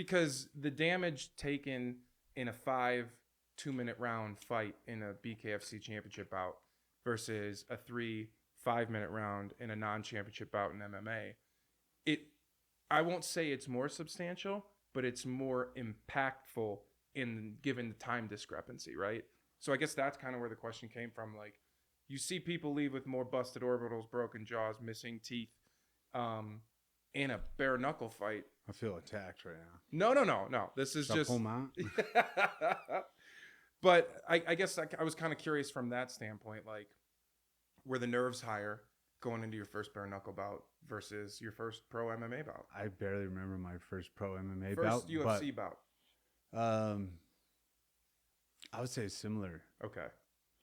Because the damage taken in a 2-minute round fight in a BKFC championship bout versus a 5-minute round in a non-championship bout in MMA, I won't say it's more substantial, but it's more impactful in given the time discrepancy, right? So I guess that's kind of where the question came from. Like, you see people leave with more busted orbitals, broken jaws, missing teeth, in a bare knuckle fight. I feel attacked right now. No. This is just. But I guess I was kind of curious from that standpoint, like, were the nerves higher going into your first bare knuckle bout versus your first pro MMA bout? I barely remember my first pro MMA bout. First UFC bout. I would say similar. Okay.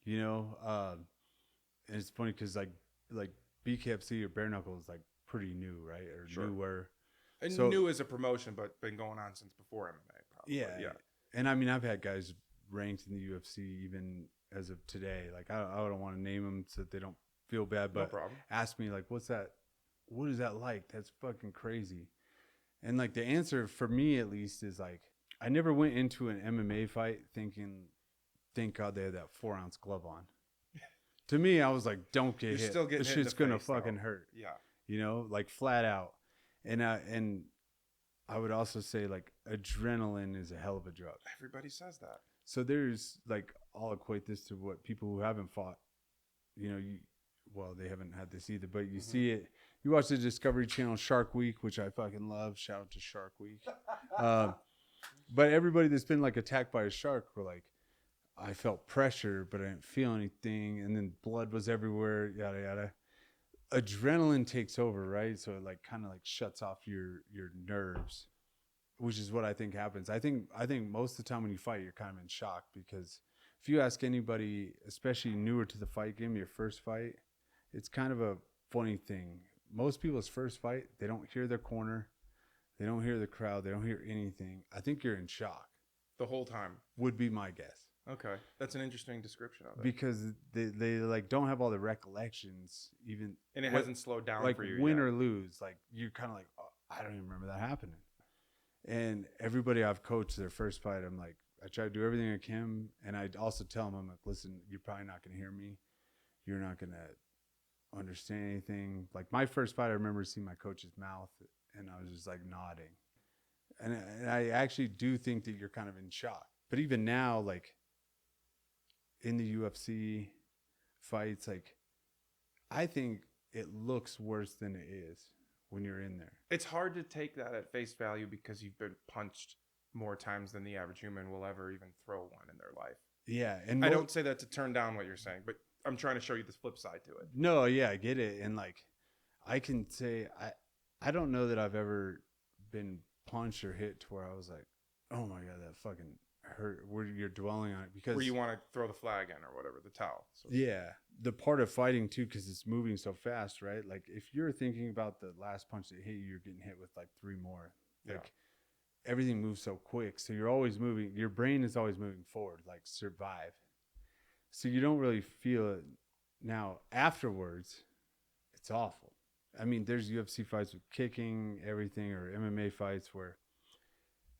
You know, and it's funny because like BKFC or bare knuckle is like pretty new, right? Or sure. newer. And so, new as a promotion, but been going on since before MMA, probably. Yeah. And I mean, I've had guys ranked in the UFC even as of today. Like, I don't want to name them so that they don't feel bad, but no problem. Ask me, like, what is that like? That's fucking crazy. And like the answer for me at least is like, I never went into an MMA fight thinking, thank God they had that 4-ounce glove on. To me, I was like, don't get hit. Still getting this hit shit's gonna fucking hurt. Yeah. You know, like flat out. And I would also say like adrenaline is a hell of a drug. Everybody says that. So there's like, I'll equate this to what people who haven't fought, you know, well, they haven't had this either, but you see it. You watch the Discovery Channel Shark Week, which I fucking love. Shout out to Shark Week. But everybody that's been like attacked by a shark were like, I felt pressure, but I didn't feel anything. And then blood was everywhere, yada, yada. Adrenaline takes over, right? So it like kind of like shuts off your nerves, which is what I think happens. I think most of the time when you fight, you're kind of in shock, because if you ask anybody, especially newer to the fight game, your first fight, it's kind of a funny thing. Most people's first fight, they don't hear their corner. They don't hear the crowd. They don't hear anything. I think you're in shock. The whole time. Would be my guess. Okay. That's an interesting description of it. Because they like don't have all the recollections even. And it hasn't slowed down like for you win yet. or lose. Like you're kind of like, oh, I don't even remember that happening. And everybody I've coached their first fight, I'm like, I try to do everything I can. And I also tell them, I'm like, listen, you're probably not going to hear me. You're not going to understand anything. Like my first fight, I remember seeing my coach's mouth and I was just like nodding. And I actually do think that you're kind of in shock. But even now, like in the UFC fights, like I think it looks worse than it is when you're in there. It's hard to take that at face value because you've been punched more times than the average human will ever even throw one in their life. Yeah. And I don't say that to turn down what you're saying, but I'm trying to show you the flip side to it. No, yeah, I get it. And like, I can say, I don't know that I've ever been punched or hit to where I was like, oh my God, that fucking hurt, where you're dwelling on it. Because where you want to throw the flag in or whatever, the towel. So. Yeah. The part of fighting too, because it's moving so fast, right? Like if you're thinking about the last punch that hit you, you're getting hit with like 3 more. Like everything moves so quick. So you're always moving. Your brain is always moving forward, like survive. So you don't really feel it. Now, afterwards, it's awful. I mean, there's UFC fights with kicking, everything, or MMA fights where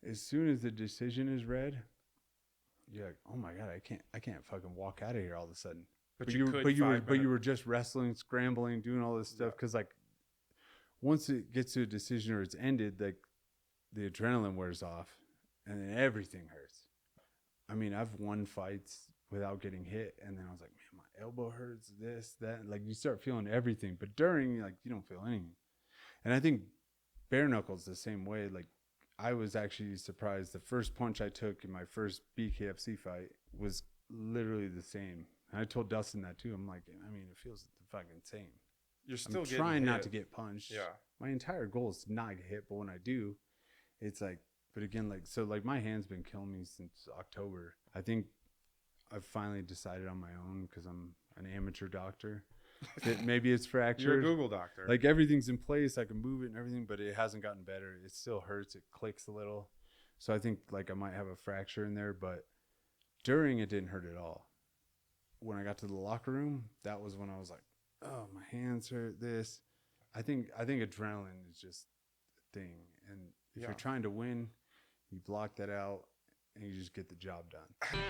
as soon as the decision is read, you're like, oh my God, I can't fucking walk out of here all of a sudden. But you were just wrestling, scrambling, doing all this stuff. Because like once it gets to a decision or it's ended, like the adrenaline wears off and then everything hurts. I mean, I've won fights without getting hit, and then I was like, man, my elbow hurts, this, that. Like you start feeling everything, but during, like, you don't feel anything. And I think bare knuckles the same way. Like I was actually surprised. The first punch I took in my first BKFC fight was literally the same. And I told Dustin that too. I'm like, I mean, it feels the fucking same. You're still trying hit. Not to get punched. Yeah. My entire goal is to not get hit, but when I do, it's like, but again, like, so like my hand's been killing me since October. I think I've finally decided on my own, because I'm an amateur doctor, that maybe it's fractured. You're a Google doctor. Like everything's in place. I can move it and everything, but it hasn't gotten better. It still hurts. It clicks a little. So I think like I might have a fracture in there, but during it didn't hurt at all. When I got to the locker room, that was when I was like, oh, my hands hurt, this. I think adrenaline is just a thing. And if you're trying to win, You block that out, and you just get the job done.